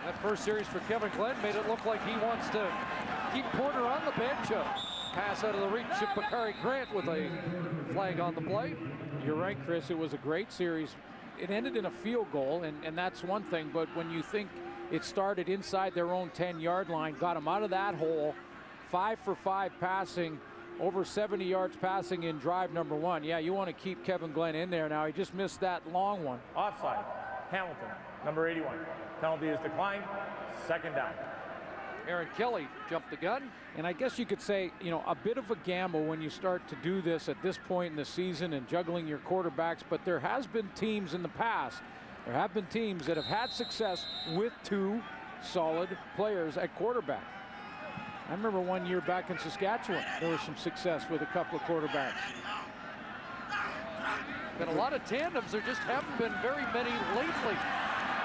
That first series for Kevin Glenn made it look like he wants to keep Porter on the bench. A pass out of the reach of Bakari Grant with a flag on the play. You're right, Chris. It was a great series. It ended in a field goal, and that's one thing. But when you think it started inside their own 10-yard line, got them out of that hole, 5 for 5 passing, over 70 yards passing in drive number 1. Yeah, you want to keep Kevin Glenn in there now. He just missed that long one. Offside. Hamilton, number 81. Penalty is declined. Second down. Aaron Kelly jumped the gun. And I guess you could say, you know, a bit of a gamble when you start to do this at this point in the season and juggling your quarterbacks, but there has been teams in the past, there have been teams that have had success with 2 solid players at quarterback. I remember one year back in Saskatchewan, there was some success with a couple of quarterbacks. Been a lot of tandems, there just haven't been very many lately.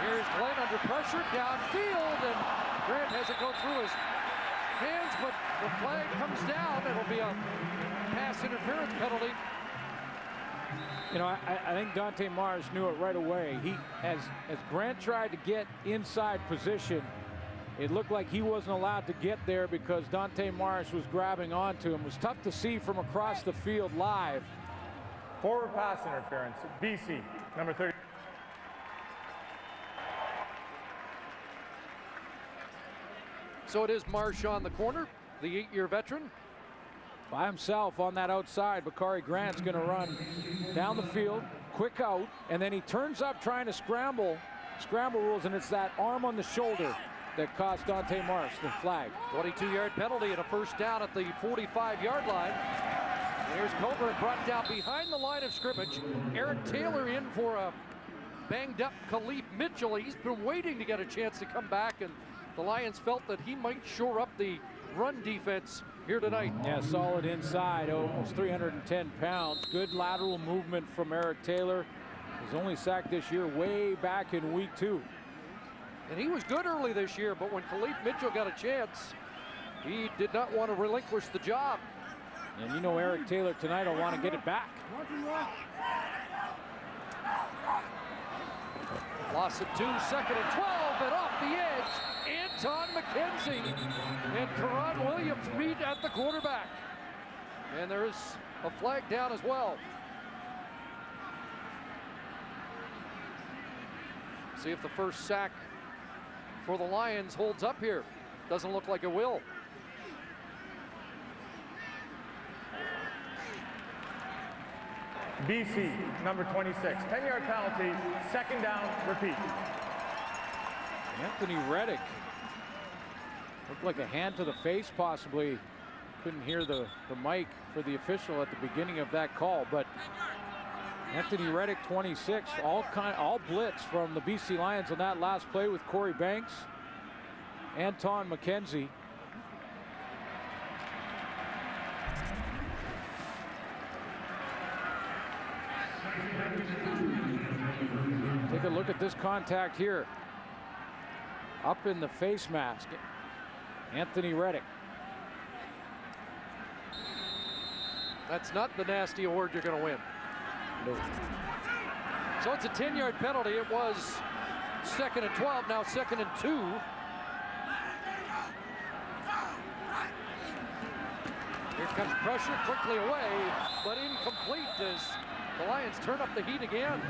Here's Glenn under pressure downfield, and Grant has it go through his hands, but the flag comes down. It'll be a pass interference penalty. You know, I think Dante Mars knew it right away. As Grant tried to get inside position, it looked like he wasn't allowed to get there because Dante Mars was grabbing onto him. It was tough to see from across the field live. Forward pass interference. BC, number 30. So it is Marsh on the corner, the 8-year veteran. By himself on that outside, Bakari Grant's going to run down the field, quick out, and then he turns up trying to scramble rules, and it's that arm on the shoulder that cost Dante Marsh the flag. 22-yard penalty and a first down at the 45-yard line. Here's Coburn brought down behind the line of scrimmage. Eric Taylor in for a banged-up Khalif Mitchell. He's been waiting to get a chance to come back, and the Lions felt that he might shore up the run defense here tonight. Yeah, solid inside, almost 310 pounds. Good lateral movement from Eric Taylor. He's only sacked this year way back in week 2. And he was good early this year, but when Khalif Mitchell got a chance, he did not want to relinquish the job. And you know Eric Taylor tonight will want to get it back. Loss of 2, second and 12, and off the edge, Anton McKenzie and Karan Williams meet at the quarterback. And there is a flag down as well. See if the first sack for the Lions holds up here. Doesn't look like it will. BC, number 26. 10-yard penalty, second down, repeat. Anthony Reddick. Looked like a hand to the face possibly. Couldn't hear the mic for the official at the beginning of that call, but Anthony Reddick, 26, all blitz from the BC Lions on that last play with Corey Banks. Anton McKenzie. Take a look at this contact here. Up in the face mask, Anthony Reddick. That's not the nasty award you're going to win. No. So it's a 10-yard penalty. It was second and 12, now second and 2. Here comes pressure, quickly away, but incomplete as the Lions turn up the heat again.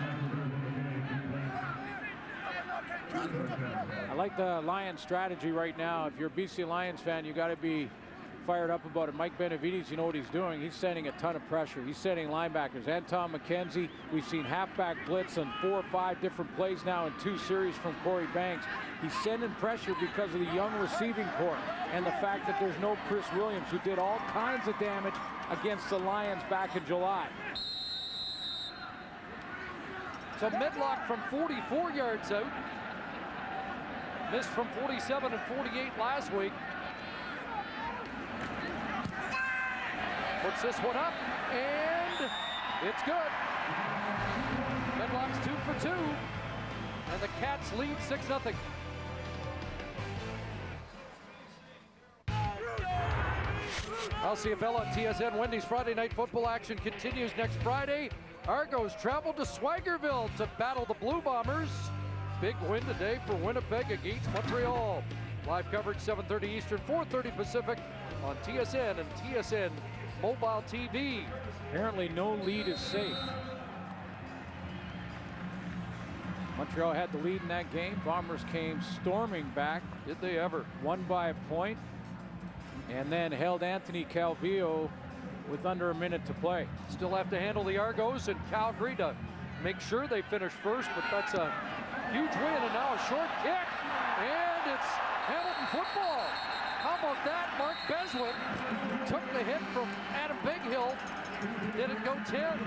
I like the Lions strategy right now. If you're a BC Lions fan, you got to be fired up about it. Mike Benavides, you know what he's doing. He's sending a ton of pressure. He's sending linebackers. Anton McKenzie, we've seen halfback blitz on 4 or 5 different plays now in 2 series from Corey Banks. He's sending pressure because of the young receiving corps and the fact that there's no Chris Williams, who did all kinds of damage against the Lions back in July. So Medlock from 44 yards out. Missed from 47 and 48 last week. Puts this one up, and it's good. Medlock's 2 for 2, and the Cats lead 6-0. LCFL on TSN. Wendy's Friday Night Football action continues next Friday. Argos travel to Swaggerville to battle the Blue Bombers. Big win today for Winnipeg against Montreal. Live coverage 7:30 Eastern, 4:30 Pacific on TSN and TSN Mobile TV. Apparently no lead is safe. Montreal had the lead in that game. Bombers came storming back. Did they ever? Won by a point and then held Anthony Calvillo with under a minute to play. Still have to handle the Argos and Calgary to make sure they finish first, but that's a huge win. And now a short kick, and it's Hamilton football. How about that? Mark Beswick took the hit from Adam Bighill. Did it go 10?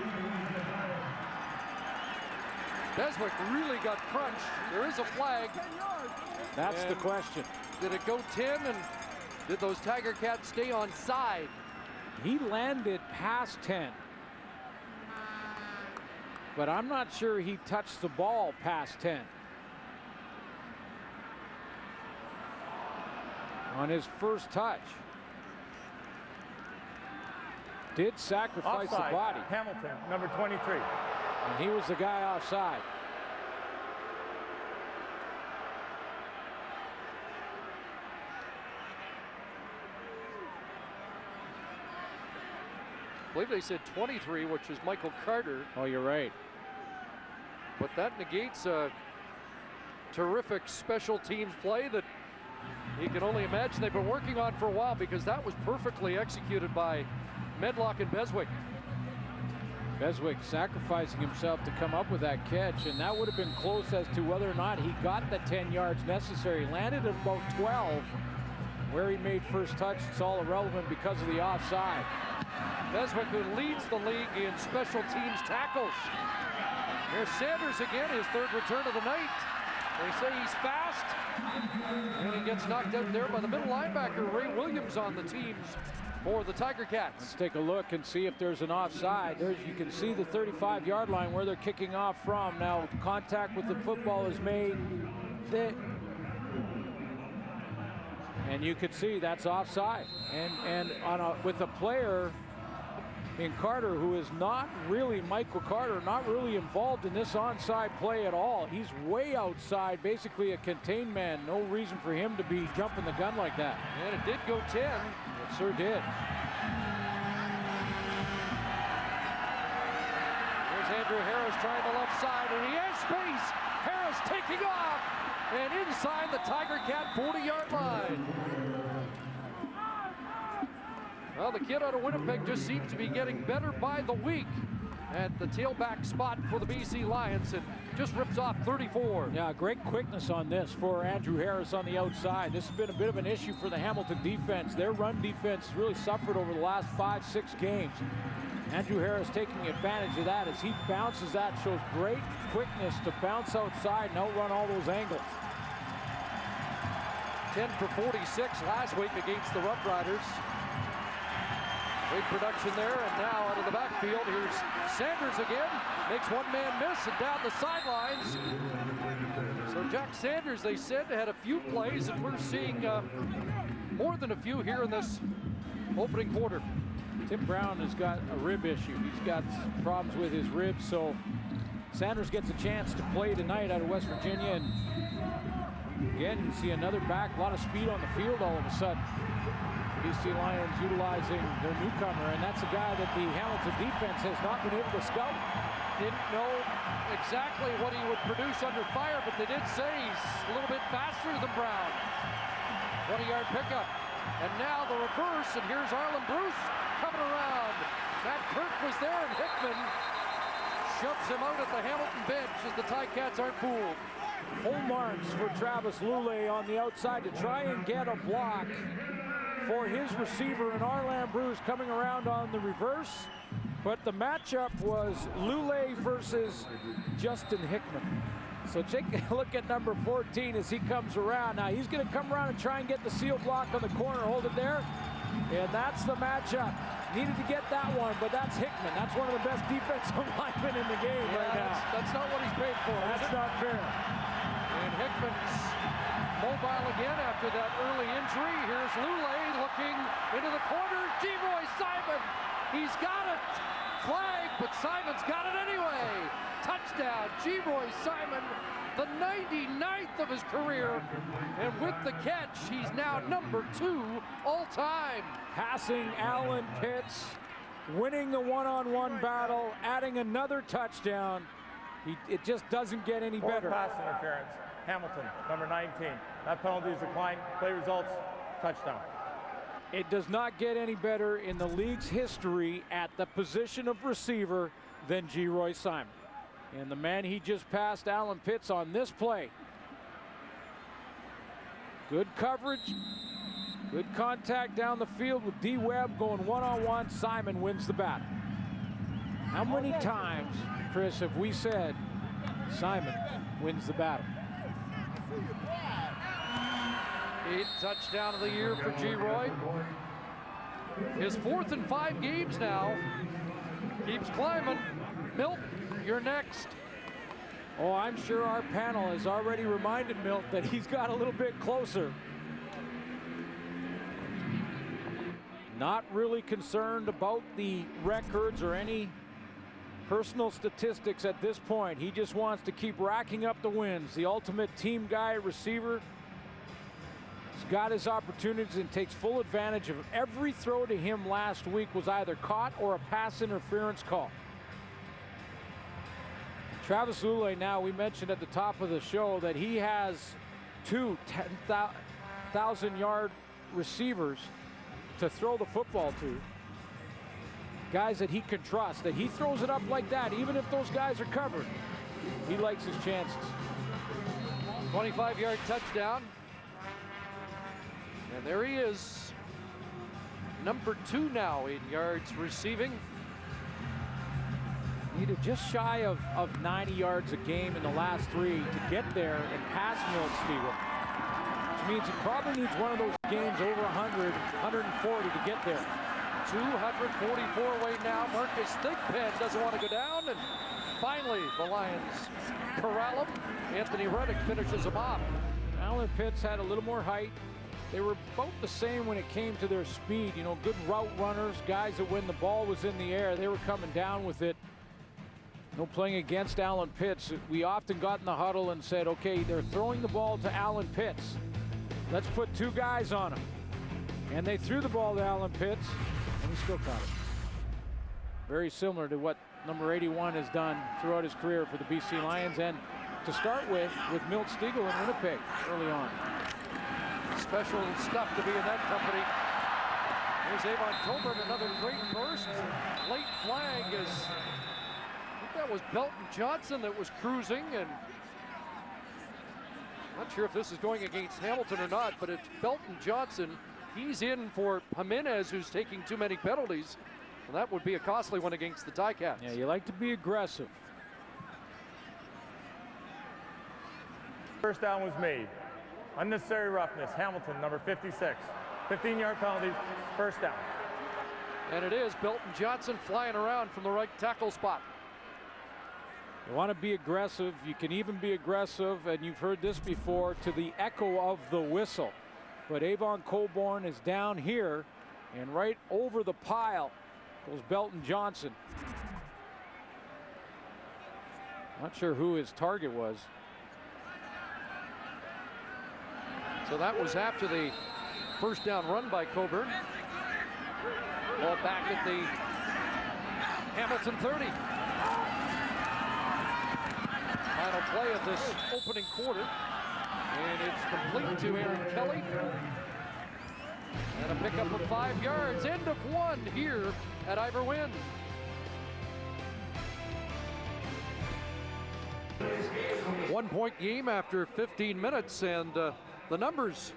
Beswick really got crunched. There is a flag. That's the question. Did it go 10, and did those Tiger Cats stay on side? He landed past 10. But I'm not sure he touched the ball past 10. On his first touch. Did sacrifice Offside. the body. Hamilton, number 23. And he was the guy offside. I believe they said 23, which is Michael Carter. Oh, you're right. But that negates a terrific special teams play that you can only imagine they've been working on for a while, because that was perfectly executed by Medlock and Beswick. Beswick sacrificing himself to come up with that catch, and that would have been close as to whether or not he got the 10 yards necessary. Landed at about 12. Where he made first touch, it's all irrelevant because of the offside. Beswick, who leads the league in special teams tackles. Here's Sanders again, his third return of the night. They say he's fast, and he gets knocked out there by the middle linebacker, Ray Williams, on the teams for the Tiger Cats. Let's take a look and see if there's an offside. There's, you can see the 35-yard line where they're kicking off from. Now contact with the football is made. And you could see that's offside. And on with a player in Carter who is not really Michael Carter, not really involved in this onside play at all. He's way outside, basically a contained man. No reason for him to be jumping the gun like that. And it did go 10. It sure did. Here's Andrew Harris trying the left side, and he has space. Harris taking off, and inside the Tiger Cat 40-yard line. Well, the kid out of Winnipeg just seems to be getting better by the week at the tailback spot for the BC Lions, and just rips off 34. Yeah, great quickness on this for Andrew Harris on the outside. This has been a bit of an issue for the Hamilton defense. Their run defense has really suffered over the last 5-6 games. Andrew Harris taking advantage of that as he bounces that, shows great quickness to bounce outside and outrun all those angles. 10 for 46 last week against the Rough Riders. Great production there, and now out of the backfield, here's Sanders again. Makes one man miss and down the sidelines. So Jack Sanders, they said, had a few plays, and we're seeing more than a few here in this opening quarter. Tim Brown has got a rib issue. He's got problems with his ribs, so Sanders gets a chance to play tonight out of West Virginia. And again, you see another back, a lot of speed on the field all of a sudden. BC Lions utilizing their newcomer, and that's a guy that the Hamilton defense has not been able to scout. Didn't know exactly what he would produce under fire, but they did say he's a little bit faster than Brown. 20-yard pickup. And now the reverse, and here's Arlen Bruce coming around. Matt Kirk was there, and Hickman shoves him out at the Hamilton bench as the Ticats aren't fooled. Full marks for Travis Lulay on the outside to try and get a block for his receiver, and Arlen Bruce coming around on the reverse. But the matchup was Lulay versus Justin Hickman. So take a look at number 14 as he comes around. Now he's going to come around and try and get the seal block on the corner, hold it there. And that's the matchup. Needed to get that one, but that's Hickman. That's one of the best defensive linemen in the game right now. That's not what he's paid for. That's not fair. And Hickman's mobile again after that early injury. Here's Lulay looking into the corner. Geroy Simon He's got it. Flag, but Simon's got it anyway. Touchdown, Geroy Simon, the 99th of his career. And with the catch, he's now number 2 all time. Passing Alan Pitts, winning the one-on-one battle, adding another touchdown. It just doesn't get any better. Pass interference. Hamilton, number 19. That penalty is declined. Play results, touchdown. It does not get any better in the league's history at the position of receiver than Geroy Simon. And the man he just passed, Alan Pitts, on this play. Good coverage, good contact down the field with D. Webb going one-on-one. Simon wins the battle. How many times, Chris, have we said Simon wins the battle? 8th touchdown of the year for Geroy. His 4th in 5 games now. Keeps climbing. Milt, you're next. Oh, I'm sure our panel has already reminded Milt that he's got a little bit closer. Not really concerned about the records or any personal statistics at this point. He just wants to keep racking up the wins. The ultimate team guy, receiver. He's got his opportunities and takes full advantage of every throw to him last week was either caught or a pass interference call. Travis Lulay, now, we mentioned at the top of the show that he has 2 10,000-yard receivers to throw the football to. Guys that he can trust, that he throws it up like that, even if those guys are covered. He likes his chances. 25-yard touchdown. And there he is. Number 2 now in yards receiving. Needed just shy of 90 yards a game in the last 3 to get there and pass Milt Stegall. Which means he probably needs one of those games over 100, 140 to get there. 244 away now. Marcus Thigpen doesn't want to go down. And finally, the Lions corral him. Anthony Reddick finishes him off. Alan Pitts had a little more height. They were both the same when it came to their speed. You know, good route runners, guys that when the ball was in the air, they were coming down with it. No playing against Alan Pitts. We often got in the huddle and said, okay, they're throwing the ball to Alan Pitts. Let's put 2 guys on him. And they threw the ball to Alan Pitts, and he still caught it. Very similar to what number 81 has done throughout his career for the BC Lions, and to start with Milt Stegall in Winnipeg early on. Special stuff to be in that company. Here's Avon Coburn, another great burst. Late flag is, I think that was Belton Johnson that was cruising, and not sure if this is going against Hamilton or not, but it's Belton Johnson. He's in for Jimenez, who's taking too many penalties. And that would be a costly one against the Ticats. Yeah, you like to be aggressive. First down was made. Unnecessary roughness. Hamilton, number 56. 15-yard penalty, first down. And it is Belton Johnson flying around from the right tackle spot. You want to be aggressive. You can even be aggressive, and you've heard this before, to the echo of the whistle. But Avon Coburn is down here, and right over the pile goes Belton Johnson. Not sure who his target was. So that was after the first down run by Coburn. Ball back at the Hamilton 30. Final play of this opening quarter. And it's complete to Aaron Kelly. And a pickup of 5 yards. End of 1 here at Ivor Wynne. One-point game after 15 minutes, and the numbers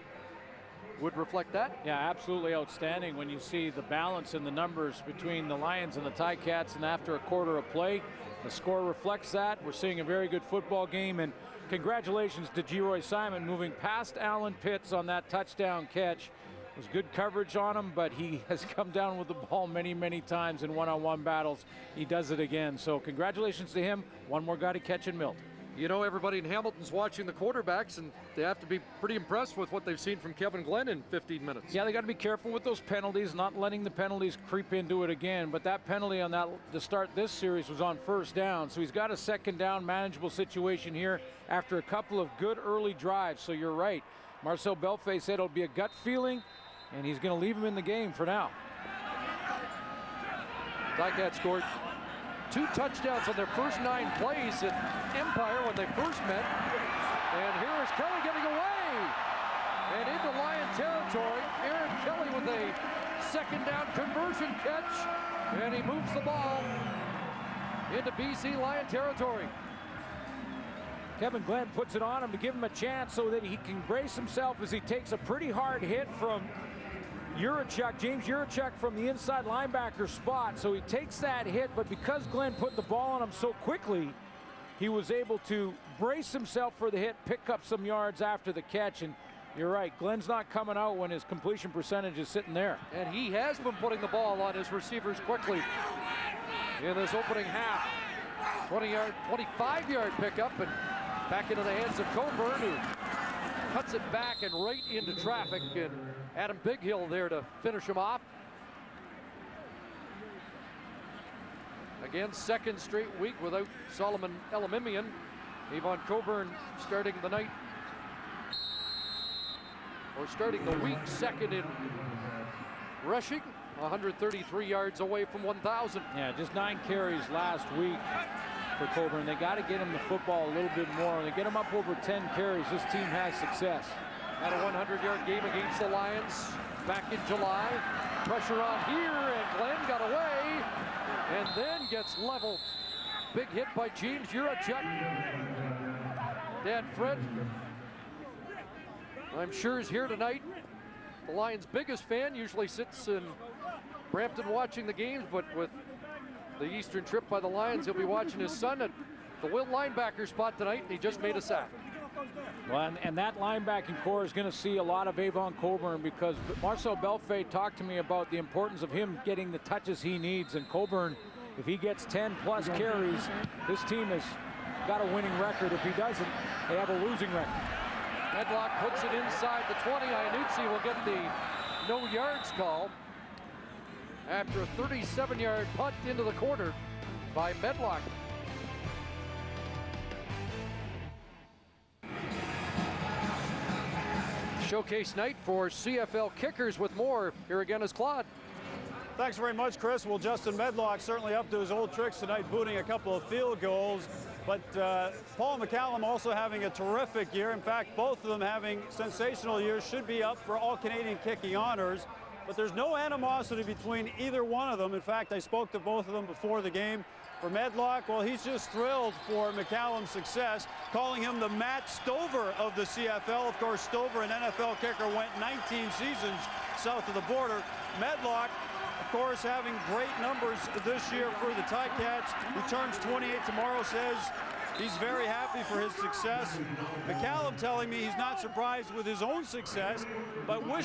would reflect that. Yeah, absolutely outstanding when you see the balance in the numbers between the Lions and the Ticats, and after a quarter of play, the score reflects that. We're seeing a very good football game, and congratulations to Geroy Simon moving past Alan Pitts on that touchdown catch. It was good coverage on him, but he has come down with the ball many, many times in one-on-one battles. He does it again, so congratulations to him. One more guy to catch in Milt. You know, everybody in Hamilton's watching the quarterbacks, and they have to be pretty impressed with what they've seen from Kevin Glenn in 15 minutes. Yeah, they got to be careful with those penalties, not letting the penalties creep into it again. But that penalty on that to start this series was on first down, so he's got a second down manageable situation here after a couple of good early drives. So you're right. Marcel Bellefeuille said it'll be a gut feeling, and he's going to leave him in the game for now. Ticats scored 2 touchdowns on their first 9 plays at Empire when they first met. And here is Kelly getting away. And into Lion territory. Aaron Kelly with a second down conversion catch. And he moves the ball into BC Lion territory. Kevin Glenn puts it on him to give him a chance so that he can brace himself as he takes a pretty hard hit from Juracek, James Juracek, from the inside linebacker spot. So he takes that hit, but because Glenn put the ball on him so quickly, he was able to brace himself for the hit, pick up some yards after the catch. And you're right, Glenn's not coming out when his completion percentage is sitting there. And he has been putting the ball on his receivers quickly in this opening half. 25-yard pickup, and back into the hands of Coburn, who cuts it back and right into traffic, and Adam Bighill there to finish him off. Again, second straight week without Solomon Elimimian. Avon Coburn starting the night, or starting the week, second in rushing, 133 yards away from 1,000. Yeah, just 9 carries last week for Coburn. They got to get him the football a little bit more. When they get him up over 10 carries, this team has success. Had a 100-yard game against the Lions back in July. Pressure on here, and Glenn got away, and then gets leveled. Big hit by James Juracek. Dad Fred, I'm sure, is here tonight. The Lions' biggest fan, usually sits in Brampton watching the games, but with the Eastern trip by the Lions, he'll be watching his son at the Will linebacker spot tonight, and he just made a sack. Well, and that linebacking core is going to see a lot of Avon Coburn, because Marcel Bellefeuille talked to me about the importance of him getting the touches he needs. And Coburn, if he gets 10-plus carries, this team has got a winning record. If he doesn't, they have a losing record. Medlock puts it inside the 20. Iannuzzi will get the no yards call after a 37-yard punt into the corner by Medlock. Showcase night for CFL kickers with more. Here again is Claude. Thanks very much, Chris. Well, Justin Medlock certainly up to his old tricks tonight, booting a couple of field goals. But Paul McCallum also having a terrific year. In fact, both of them having sensational years, should be up for all-Canadian kicking honors. But there's no animosity between either one of them. In fact, I spoke to both of them before the game. For Medlock, well, he's just thrilled for McCallum's success, calling him the Matt Stover of the CFL. Of course, Stover, an NFL kicker, went 19 seasons south of the border. Medlock, of course, having great numbers this year for the Ticats, who turns 28 tomorrow, says he's very happy for his success. McCallum telling me he's not surprised with his own success, but wish